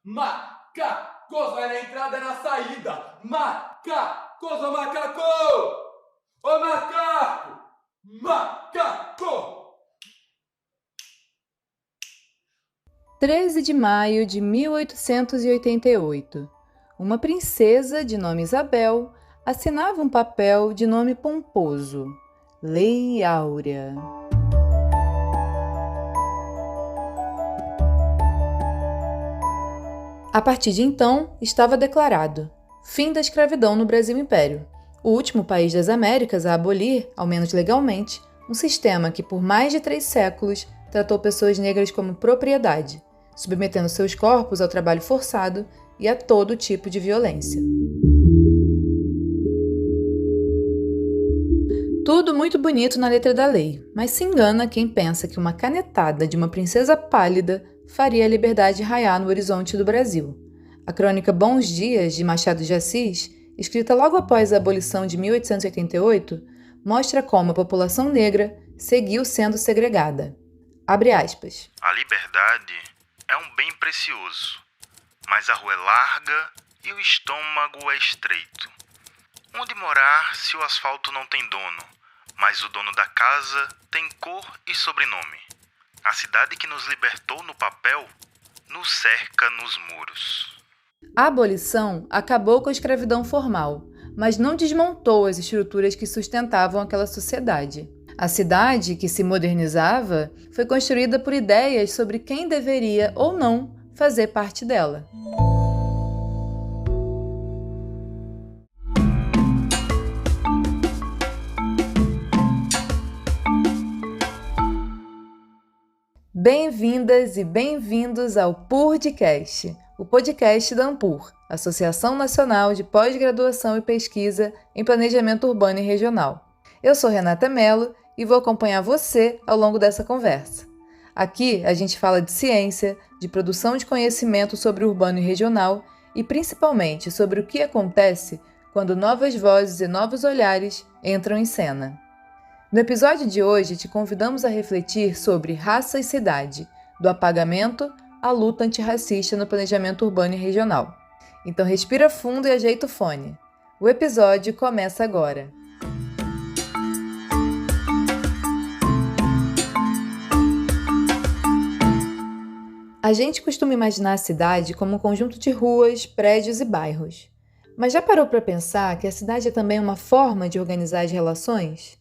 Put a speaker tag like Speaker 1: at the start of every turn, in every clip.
Speaker 1: Macacos, vai na entrada e na saída. Macacos, ô macaco! Ô macaco! Macaco!
Speaker 2: 13 de maio de 1888. Uma princesa de nome Isabel assinava um papel de nome pomposo, Lei Áurea. A partir de então, estava declarado fim da escravidão no Brasil Império, o último país das Américas a abolir, ao menos legalmente, um sistema que por mais de 3 séculos tratou pessoas negras como propriedade, submetendo seus corpos ao trabalho forçado e a todo tipo de violência. Tudo muito bonito na letra da lei, mas se engana quem pensa que uma canetada de uma princesa pálida faria a liberdade raiar no horizonte do Brasil. A crônica Bons Dias, de Machado de Assis, escrita logo após a abolição de 1888, mostra como a população negra seguiu sendo segregada. Abre aspas.
Speaker 3: A liberdade é um bem precioso, mas a rua é larga e o estômago é estreito. Onde morar se o asfalto não tem dono, mas o dono da casa tem cor e sobrenome? A cidade que nos libertou no papel nos cerca nos muros.
Speaker 2: A abolição acabou com a escravidão formal, mas não desmontou as estruturas que sustentavam aquela sociedade. A cidade, que se modernizava, foi construída por ideias sobre quem deveria ou não fazer parte dela. Bem-vindas e bem-vindos ao PURDcast, o podcast da ANPUR, Associação Nacional de Pós-Graduação e Pesquisa em Planejamento Urbano e Regional. Eu sou Renata Mello e vou acompanhar você ao longo dessa conversa. Aqui a gente fala de ciência, de produção de conhecimento sobre o urbano e regional e principalmente sobre o que acontece quando novas vozes e novos olhares entram em cena. No episódio de hoje te convidamos a refletir sobre raça e cidade, do apagamento à luta antirracista no planejamento urbano e regional. Então respira fundo e ajeita o fone. O episódio começa agora. A gente costuma imaginar a cidade como um conjunto de ruas, prédios e bairros. Mas já parou para pensar que a cidade é também uma forma de organizar as relações?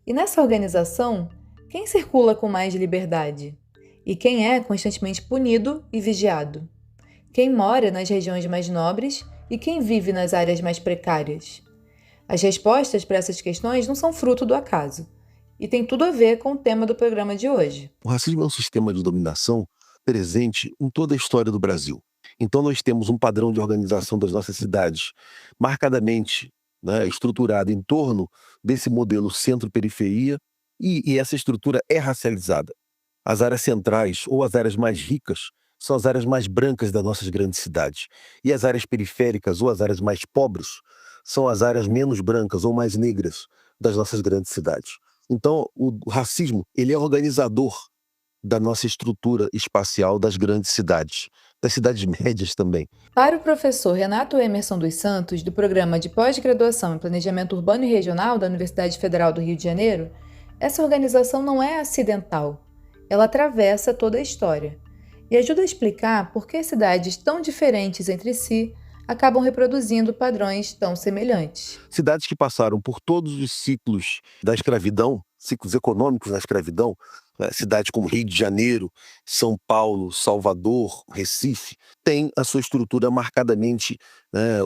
Speaker 2: E nessa organização, quem circula com mais liberdade? E quem é constantemente punido e vigiado? Quem mora nas regiões mais nobres e quem vive nas áreas mais precárias? As respostas para essas questões não são fruto do acaso, e tem tudo a ver com o tema do programa de hoje.
Speaker 4: O racismo é um sistema de dominação presente em toda a história do Brasil. Então nós temos um padrão de organização das nossas cidades marcadamente estruturado em torno desse modelo centro-periferia e essa estrutura é racializada. As áreas centrais ou as áreas mais ricas são as áreas mais brancas das nossas grandes cidades. E as áreas periféricas ou as áreas mais pobres são as áreas menos brancas ou mais negras das nossas grandes cidades. Então o racismo ele é organizador da nossa estrutura espacial das grandes cidades médias também.
Speaker 2: Para o professor Renato Emerson dos Santos, do Programa de Pós-Graduação em Planejamento Urbano e Regional da Universidade Federal do Rio de Janeiro, essa organização não é acidental. Ela atravessa toda a história e ajuda a explicar por que cidades tão diferentes entre si acabam reproduzindo padrões tão semelhantes.
Speaker 4: Cidades que passaram por todos os ciclos da escravidão, ciclos econômicos da escravidão, cidades como Rio de Janeiro, São Paulo, Salvador, Recife, têm a sua estrutura marcadamente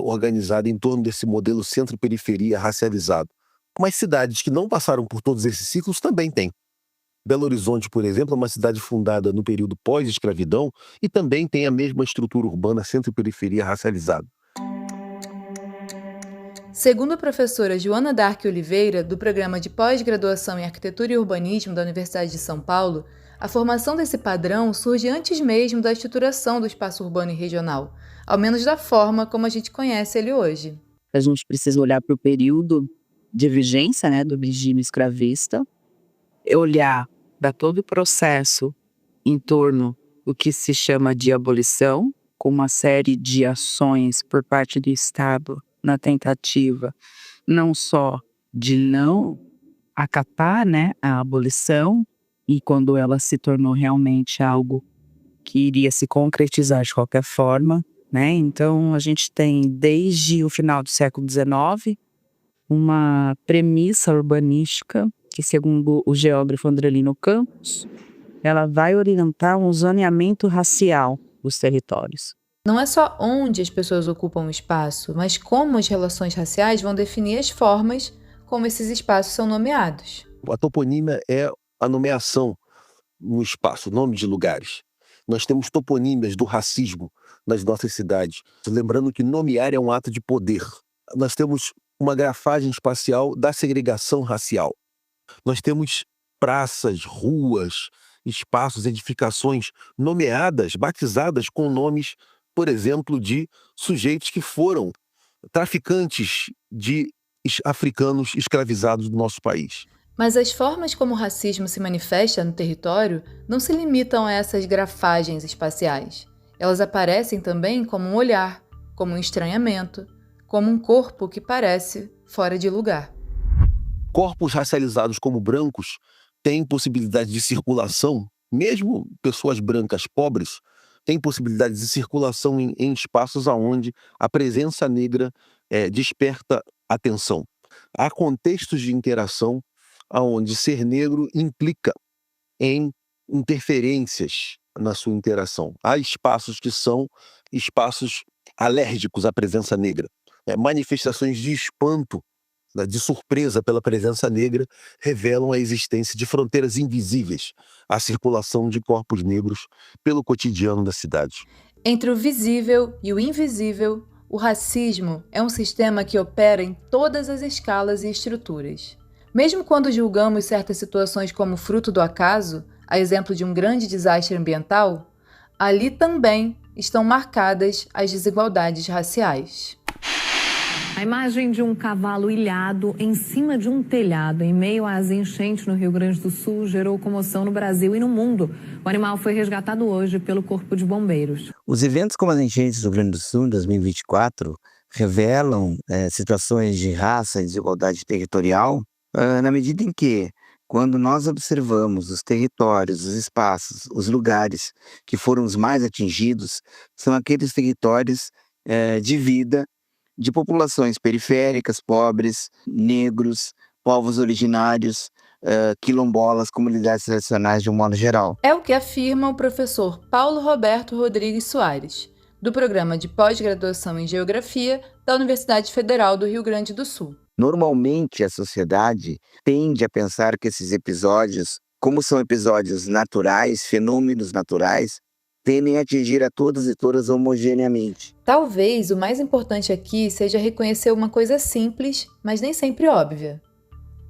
Speaker 4: organizada em torno desse modelo centro-periferia racializado. Mas cidades que não passaram por todos esses ciclos também têm. Belo Horizonte, por exemplo, é uma cidade fundada no período pós-escravidão e também tem a mesma estrutura urbana centro-periferia racializada.
Speaker 2: Segundo a professora Joana Dark Oliveira, do Programa de Pós-Graduação em Arquitetura e Urbanismo da Universidade de São Paulo, a formação desse padrão surge antes mesmo da estruturação do espaço urbano e regional, ao menos da forma como a gente conhece ele hoje.
Speaker 5: A gente precisa olhar para o período de vigência, do regime escravista, olhar para todo o processo em torno do que se chama de abolição, com uma série de ações por parte do Estado na tentativa não só de não acatar, né, a abolição, e quando ela se tornou realmente algo que iria se concretizar de qualquer forma, né? Então a gente tem desde o final do século XIX uma premissa urbanística que, segundo o geógrafo Andrelino Campos, ela vai orientar um zoneamento racial dos territórios.
Speaker 2: Não é só onde as pessoas ocupam o espaço, mas como as relações raciais vão definir as formas como esses espaços são nomeados.
Speaker 4: A toponímia é a nomeação no espaço, nome de lugares. Nós temos toponímias do racismo nas nossas cidades. Lembrando que nomear é um ato de poder. Nós temos uma grafagem espacial da segregação racial. Nós temos praças, ruas, espaços, edificações nomeadas, batizadas com nomes, por exemplo, de sujeitos que foram traficantes de africanos escravizados do nosso país.
Speaker 2: Mas as formas como o racismo se manifesta no território não se limitam a essas grafagens espaciais. Elas aparecem também como um olhar, como um estranhamento, como um corpo que parece fora de lugar.
Speaker 4: Corpos racializados como brancos têm possibilidade de circulação, mesmo pessoas brancas pobres têm possibilidade de circulação em espaços onde a presença negra desperta atenção. Há contextos de interação onde ser negro implica em interferências na sua interação. Há espaços que são espaços alérgicos à presença negra. Manifestações de espanto, de surpresa pela presença negra, revelam a existência de fronteiras invisíveis à circulação de corpos negros pelo cotidiano da cidade.
Speaker 2: Entre o visível e o invisível, o racismo é um sistema que opera em todas as escalas e estruturas. Mesmo quando julgamos certas situações como fruto do acaso, a exemplo de um grande desastre ambiental, ali também estão marcadas as desigualdades raciais.
Speaker 6: A imagem de um cavalo ilhado em cima de um telhado em meio às enchentes no Rio Grande do Sul gerou comoção no Brasil e no mundo. O animal foi resgatado hoje pelo Corpo de Bombeiros.
Speaker 7: Os eventos como as enchentes do Rio Grande do Sul em 2024 revelam situações de raça e desigualdade territorial na medida em que, quando nós observamos os territórios, os espaços, os lugares que foram os mais atingidos, são aqueles territórios de vida de populações periféricas, pobres, negros, povos originários, quilombolas, comunidades tradicionais de um modo geral.
Speaker 2: É o que afirma o professor Paulo Roberto Rodrigues Soares, do Programa de Pós-Graduação em Geografia da Universidade Federal do Rio Grande do Sul.
Speaker 7: Normalmente, a sociedade tende a pensar que esses episódios, como são episódios naturais, fenômenos naturais, tendem a atingir a todos e todas homogeneamente.
Speaker 2: Talvez o mais importante aqui seja reconhecer uma coisa simples, mas nem sempre óbvia.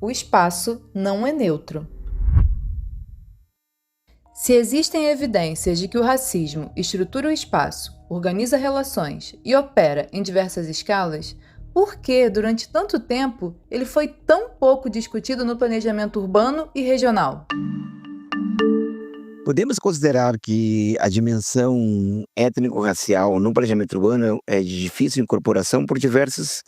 Speaker 2: O espaço não é neutro. Se existem evidências de que o racismo estrutura o espaço, organiza relações e opera em diversas escalas, por que, durante tanto tempo, ele foi tão pouco discutido no planejamento urbano e regional?
Speaker 7: Podemos considerar que a dimensão étnico-racial no planejamento urbano é de difícil incorporação por diversos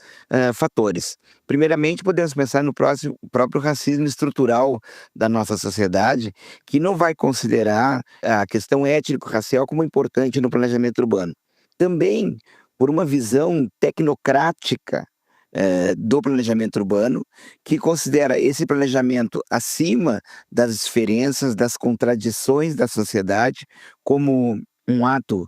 Speaker 7: fatores. Primeiramente, podemos pensar no próprio racismo estrutural da nossa sociedade, que não vai considerar a questão étnico-racial como importante no planejamento urbano. Também por uma visão tecnocrática do planejamento urbano, que considera esse planejamento acima das diferenças, das contradições da sociedade, como um ato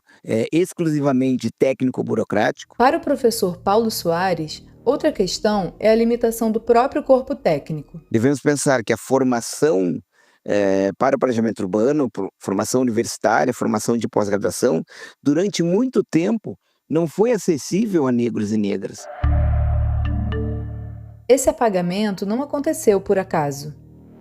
Speaker 7: exclusivamente técnico-burocrático.
Speaker 2: Para o professor Paulo Soares, outra questão é a limitação do próprio corpo técnico.
Speaker 7: Devemos pensar que a formação para o planejamento urbano, formação universitária, formação de pós-graduação, durante muito tempo não foi acessível a negros e negras.
Speaker 2: Esse apagamento não aconteceu por acaso.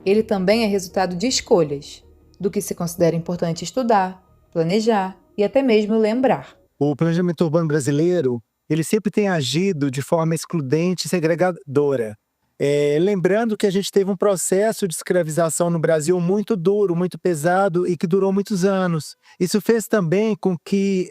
Speaker 2: Ele também é resultado de escolhas, do que se considera importante estudar, planejar e até mesmo lembrar.
Speaker 8: O planejamento urbano brasileiro, ele sempre tem agido de forma excludente e segregadora. Lembrando que a gente teve um processo de escravização no Brasil muito duro, muito pesado e que durou muitos anos. Isso fez também com que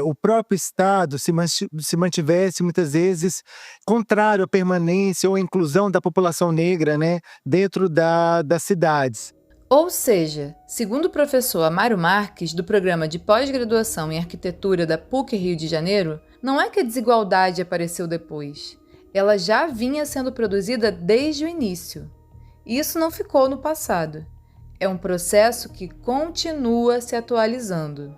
Speaker 8: o próprio Estado se mantivesse muitas vezes contrário à permanência ou à inclusão da população negra, né, dentro das cidades.
Speaker 2: Ou seja, segundo o professor Amaro Marques, do programa de pós-graduação em arquitetura da PUC Rio de Janeiro, não é que a desigualdade apareceu depois. Ela já vinha sendo produzida desde o início. E isso não ficou no passado. É um processo que continua se atualizando.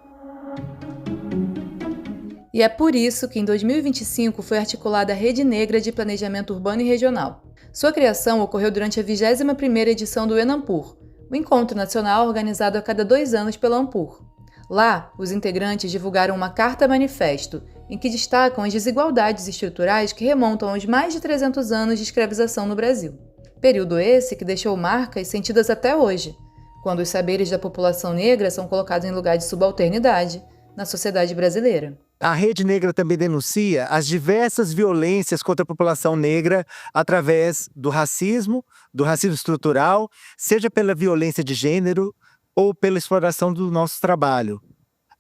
Speaker 2: E é por isso que em 2025 foi articulada a Rede Negra de Planejamento Urbano e Regional. Sua criação ocorreu durante a 21ª edição do Enampur, o encontro nacional organizado a cada 2 anos pela Ampur. Lá, os integrantes divulgaram uma carta-manifesto, em que destacam as desigualdades estruturais que remontam aos mais de 300 anos de escravização no Brasil. Período esse que deixou marcas sentidas até hoje, quando os saberes da população negra são colocados em lugar de subalternidade na sociedade brasileira.
Speaker 8: A Rede Negra também denuncia as diversas violências contra a população negra através do racismo estrutural, seja pela violência de gênero ou pela exploração do nosso trabalho.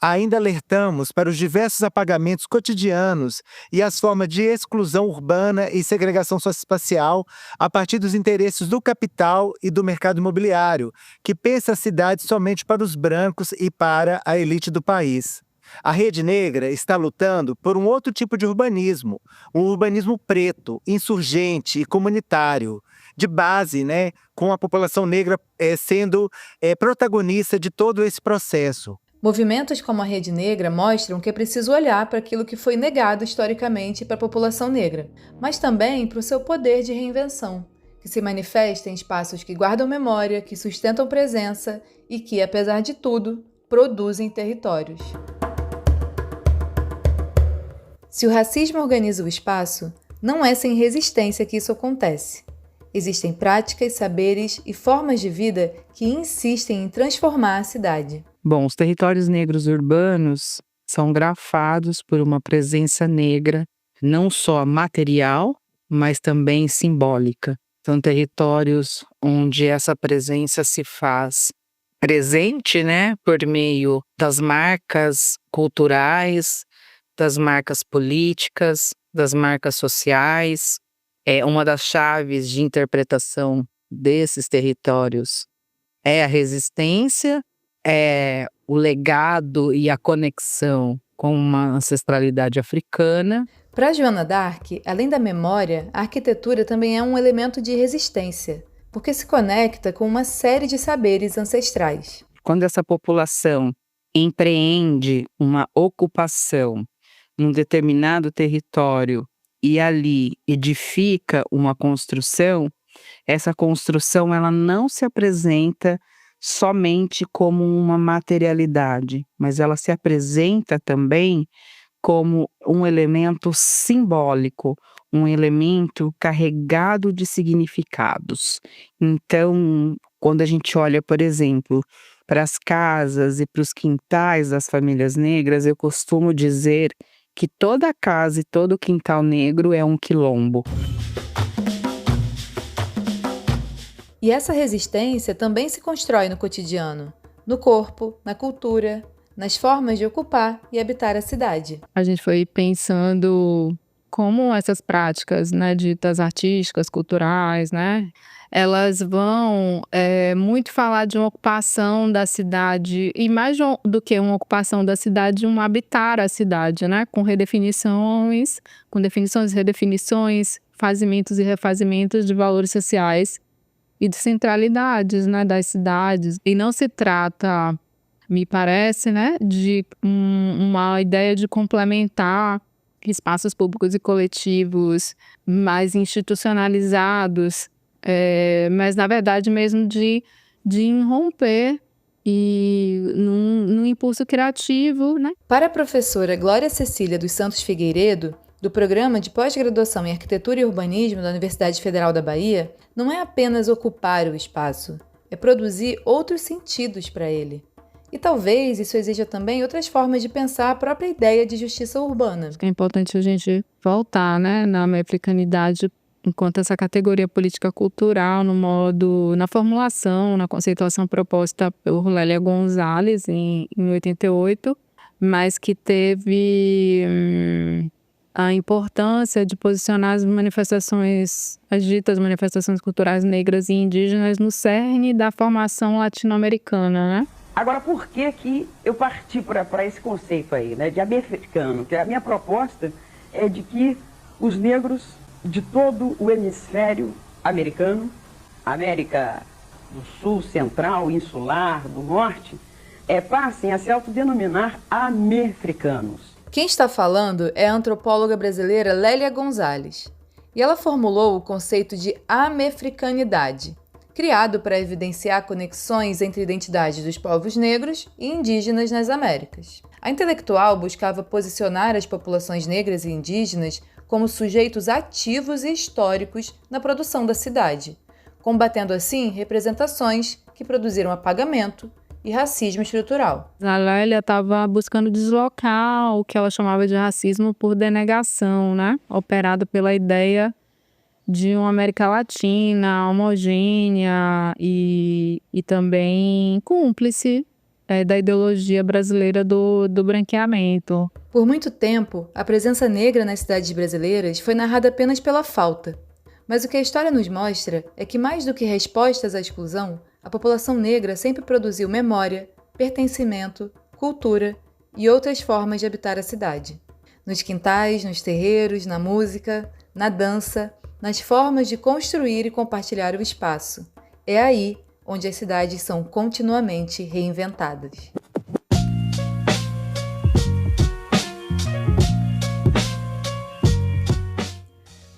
Speaker 8: Ainda alertamos para os diversos apagamentos cotidianos e as formas de exclusão urbana e segregação socioespacial a partir dos interesses do capital e do mercado imobiliário, que pensa a cidade somente para os brancos e para a elite do país. A Rede Negra está lutando por um outro tipo de urbanismo, um urbanismo preto, insurgente e comunitário, de base, né, com a população negra sendo protagonista de todo esse processo.
Speaker 2: Movimentos como a Rede Negra mostram que é preciso olhar para aquilo que foi negado historicamente para a população negra, mas também para o seu poder de reinvenção, que se manifesta em espaços que guardam memória, que sustentam presença e que, apesar de tudo, produzem territórios. Se o racismo organiza o espaço, não é sem resistência que isso acontece. Existem práticas, saberes e formas de vida que insistem em transformar a cidade.
Speaker 5: Bom, os territórios negros urbanos são grafados por uma presença negra, não só material, mas também simbólica. São territórios onde essa presença se faz presente, né, por meio das marcas culturais, das marcas políticas, das marcas sociais. Uma das chaves de interpretação desses territórios é a resistência, é o legado e a conexão com uma ancestralidade africana.
Speaker 2: Para Joana Dark, além da memória, a arquitetura também é um elemento de resistência, porque se conecta com uma série de saberes ancestrais.
Speaker 5: Quando essa população empreende uma ocupação num determinado território e ali edifica uma construção, essa construção ela não se apresenta somente como uma materialidade, mas ela se apresenta também como um elemento simbólico, um elemento carregado de significados. Então, quando a gente olha, por exemplo, para as casas e para os quintais das famílias negras, eu costumo dizer que toda casa e todo quintal negro é um quilombo.
Speaker 2: E essa resistência também se constrói no cotidiano, no corpo, na cultura, nas formas de ocupar e habitar a cidade.
Speaker 9: A gente foi pensando como essas práticas, né, ditas artísticas, culturais, né, elas vão muito falar de uma ocupação da cidade, e mais do que uma ocupação da cidade, um habitar a cidade, né, com definições e redefinições, fazimentos e refazimentos de valores sociais e de centralidades, né, das cidades. E não se trata, me parece, né, de uma ideia de complementar espaços públicos e coletivos mais institucionalizados, mas na verdade mesmo de irromper e num impulso criativo, né?
Speaker 2: Para a professora Glória Cecília dos Santos Figueiredo, do Programa de Pós-Graduação em Arquitetura e Urbanismo da Universidade Federal da Bahia, não é apenas ocupar o espaço, é produzir outros sentidos para ele. E talvez isso exija também outras formas de pensar a própria ideia de justiça urbana.
Speaker 9: Acho que é importante a gente voltar, né, na americanidade enquanto essa categoria política cultural na formulação, na conceituação proposta por Lélia Gonzalez em 88, mas que teve a importância de posicionar as ditas manifestações culturais negras e indígenas no cerne da formação latino-americana, né?
Speaker 10: Agora, por que eu parti para esse conceito aí, né, de americano? Que a minha proposta é de que os negros de todo o hemisfério americano, América do Sul, Central, Insular, do Norte, passem a se autodenominar americanos.
Speaker 2: Quem está falando é a antropóloga brasileira Lélia Gonzalez, e ela formulou o conceito de amefricanidade, criado para evidenciar conexões entre identidades dos povos negros e indígenas nas Américas. A intelectual buscava posicionar as populações negras e indígenas como sujeitos ativos e históricos na produção da cidade, combatendo assim representações que produziram apagamento e racismo estrutural.
Speaker 9: A Lélia estava buscando deslocar o que ela chamava de racismo por denegação, né? Operado pela ideia de uma América Latina homogênea e também cúmplice da ideologia brasileira do branqueamento.
Speaker 2: Por muito tempo, a presença negra nas cidades brasileiras foi narrada apenas pela falta. Mas o que a história nos mostra é que, mais do que respostas à exclusão, a população negra sempre produziu memória, pertencimento, cultura e outras formas de habitar a cidade. Nos quintais, nos terreiros, na música, na dança, nas formas de construir e compartilhar o espaço. É aí onde as cidades são continuamente reinventadas.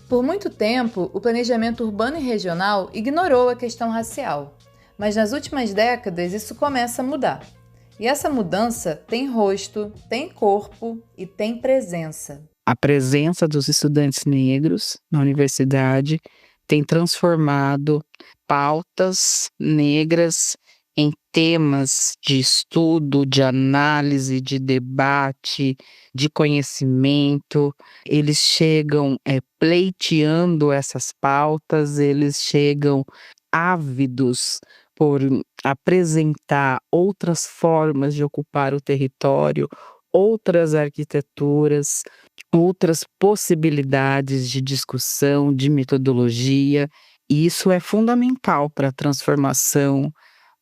Speaker 2: Por muito tempo, o planejamento urbano e regional ignorou a questão racial, mas nas últimas décadas isso começa a mudar. E essa mudança tem rosto, tem corpo e tem presença.
Speaker 5: A presença dos estudantes negros na universidade tem transformado pautas negras em temas de estudo, de análise, de debate, de conhecimento. Eles chegam pleiteando essas pautas, eles chegam ávidos por apresentar outras formas de ocupar o território, outras arquiteturas, outras possibilidades de discussão, de metodologia. E isso é fundamental para a transformação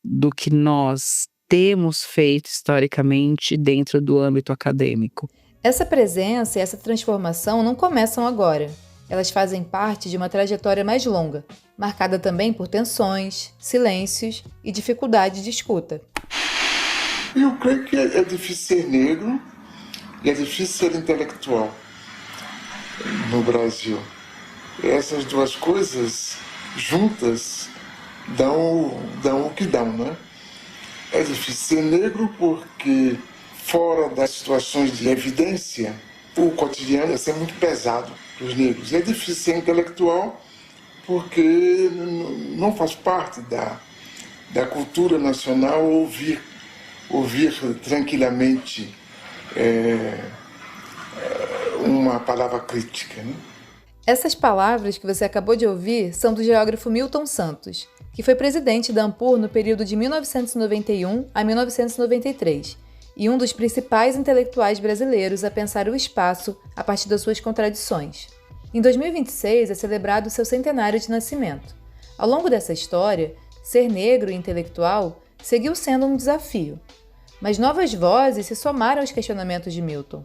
Speaker 5: do que nós temos feito historicamente dentro do âmbito acadêmico.
Speaker 2: Essa presença e essa transformação não começam agora. Elas fazem parte de uma trajetória mais longa, marcada também por tensões, silêncios e dificuldade de escuta.
Speaker 11: Eu creio que é difícil ser negro e é difícil ser intelectual no Brasil. Essas duas coisas juntas dão o que dão, né? É difícil ser negro porque, fora das situações de evidência, o cotidiano é sempre muito pesado para os negros. É difícil ser intelectual porque não faz parte da cultura nacional ouvir tranquilamente uma palavra crítica, né?
Speaker 2: Essas palavras que você acabou de ouvir são do geógrafo Milton Santos, que foi presidente da Ampur no período de 1991 a 1993, e um dos principais intelectuais brasileiros a pensar o espaço a partir das suas contradições. Em 2026 é celebrado seu centenário de nascimento. Ao longo dessa história, ser negro e intelectual seguiu sendo um desafio, mas novas vozes se somaram aos questionamentos de Milton,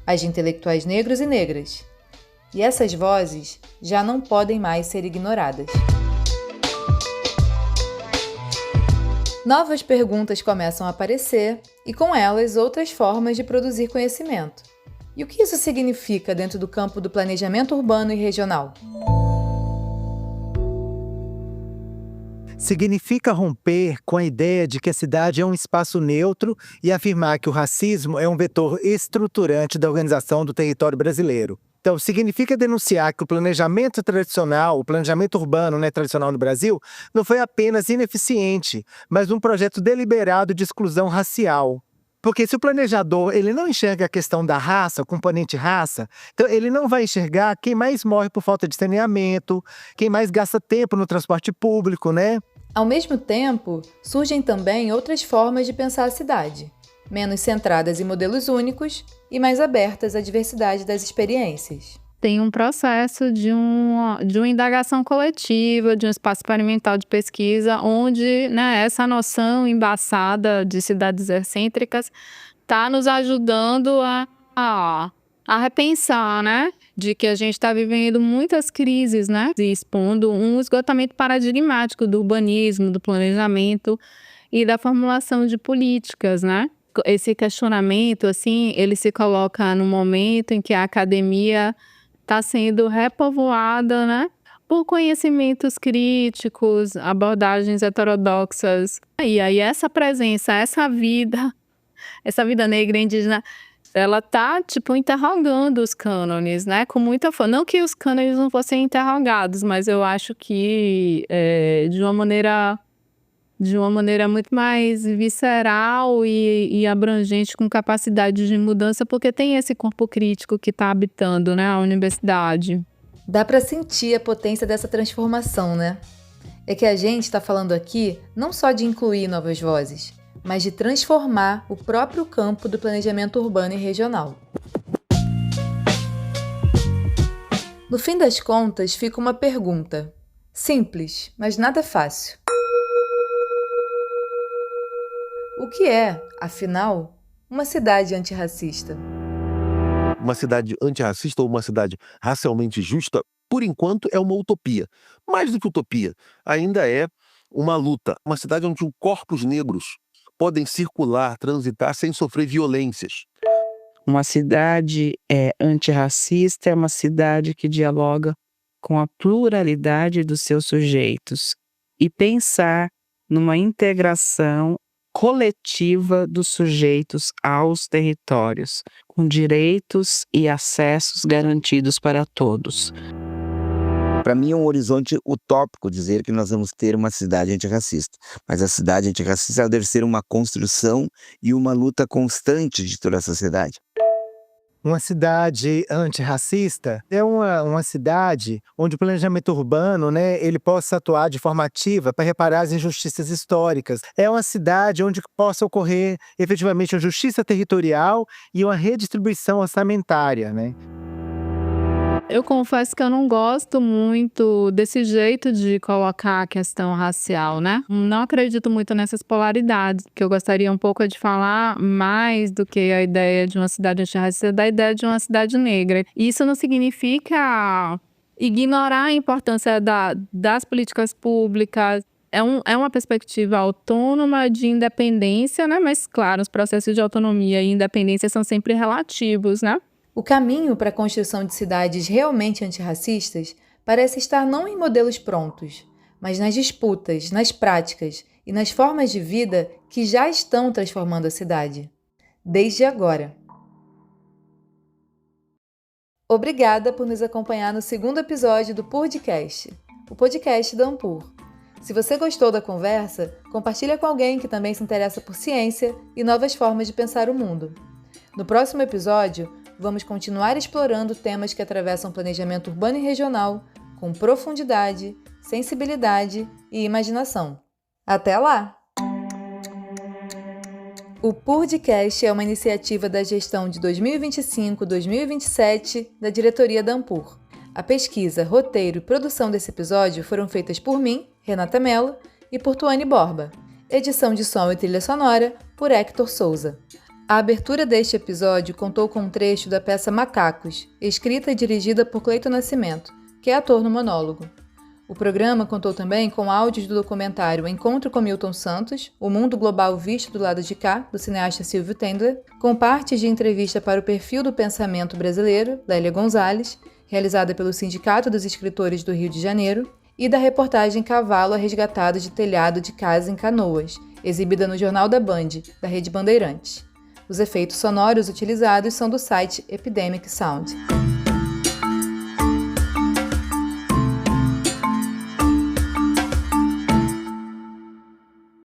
Speaker 2: as de intelectuais negros e negras. E essas vozes já não podem mais ser ignoradas. Novas perguntas começam a aparecer e, com elas, outras formas de produzir conhecimento. E o que isso significa dentro do campo do planejamento urbano e regional?
Speaker 8: Significa romper com a ideia de que a cidade é um espaço neutro e afirmar que o racismo é um vetor estruturante da organização do território brasileiro. Então, significa denunciar que o planejamento tradicional, o planejamento urbano, tradicional no Brasil, não foi apenas ineficiente, mas um projeto deliberado de exclusão racial. Porque se o planejador ele não enxerga a questão da raça, o componente raça, então ele não vai enxergar quem mais morre por falta de saneamento, quem mais gasta tempo no transporte público, né?
Speaker 2: Ao mesmo tempo, surgem também outras formas de pensar a cidade, menos centradas em modelos únicos e mais abertas à diversidade das experiências.
Speaker 9: Tem um processo de uma indagação coletiva, de um espaço experimental de pesquisa, onde, né, essa noção embaçada de cidades excêntricas está nos ajudando a repensar, né, de que a gente está vivendo muitas crises, né, e expondo um esgotamento paradigmático do urbanismo, do planejamento e da formulação de políticas, né? Esse questionamento, assim, ele se coloca no momento em que a academia está sendo repovoada, né, por conhecimentos críticos, abordagens heterodoxas. E aí essa presença, essa vida negra indígena, ela está, interrogando os cânones, né, com muita força. Não que os cânones não fossem interrogados, mas eu acho que de uma maneira muito mais visceral e abrangente, com capacidade de mudança, porque tem esse corpo crítico que está habitando, né, a universidade.
Speaker 2: Dá para sentir a potência dessa transformação, né? É que a gente está falando aqui não só de incluir novas vozes, mas de transformar o próprio campo do planejamento urbano e regional. No fim das contas, fica uma pergunta. Simples, mas nada fácil. O que é, afinal, uma cidade antirracista?
Speaker 4: Uma cidade antirracista ou uma cidade racialmente justa, por enquanto, é uma utopia. Mais do que utopia, ainda é uma luta. Uma cidade onde corpos negros podem circular, transitar sem sofrer violências.
Speaker 5: Uma cidade antirracista é uma cidade que dialoga com a pluralidade dos seus sujeitos e pensar numa integração coletiva dos sujeitos aos territórios, com direitos e acessos garantidos para todos.
Speaker 7: Para mim é um horizonte utópico dizer que nós vamos ter uma cidade antirracista, mas a cidade antirracista deve ser uma construção e uma luta constante de toda a sociedade.
Speaker 8: Uma cidade antirracista é uma cidade onde o planejamento urbano, né, ele possa atuar de forma ativa para reparar as injustiças históricas. É uma cidade onde possa ocorrer efetivamente a justiça territorial e uma redistribuição orçamentária, né?
Speaker 9: Eu confesso que eu não gosto muito desse jeito de colocar a questão racial, né? Não acredito muito nessas polaridades, que eu gostaria um pouco de falar mais do que a ideia de uma cidade antirracista, da ideia de uma cidade negra. Isso não significa ignorar a importância das políticas públicas. É uma perspectiva autônoma de independência, né? Mas, claro, os processos de autonomia e independência são sempre relativos, né?
Speaker 2: O caminho para a construção de cidades realmente antirracistas parece estar não em modelos prontos, mas nas disputas, nas práticas e nas formas de vida que já estão transformando a cidade. Desde agora. Obrigada por nos acompanhar no segundo episódio do Purdcast, o podcast da Ampur. Se você gostou da conversa, compartilha com alguém que também se interessa por ciência e novas formas de pensar o mundo. No próximo episódio, vamos continuar explorando temas que atravessam planejamento urbano e regional com profundidade, sensibilidade e imaginação. Até lá! O Purdcast é uma iniciativa da gestão de 2025-2027 da diretoria da Ampur. A pesquisa, roteiro e produção desse episódio foram feitas por mim, Renata Mello, e por Tuane Borba. Edição de som e trilha sonora por Hector Souza. A abertura deste episódio contou com um trecho da peça Macacos, escrita e dirigida por Cleiton Nascimento, que é ator no monólogo. O programa contou também com áudios do documentário Encontro com Milton Santos, O Mundo Global Visto do Lado de Cá, do cineasta Silvio Tendler, com partes de entrevista para o Perfil do Pensamento Brasileiro, Lélia Gonzalez, realizada pelo Sindicato dos Escritores do Rio de Janeiro, e da reportagem Cavalo Resgatado de Telhado de Casa em Canoas, exibida no Jornal da Band, da Rede Bandeirantes. Os efeitos sonoros utilizados são do site Epidemic Sound.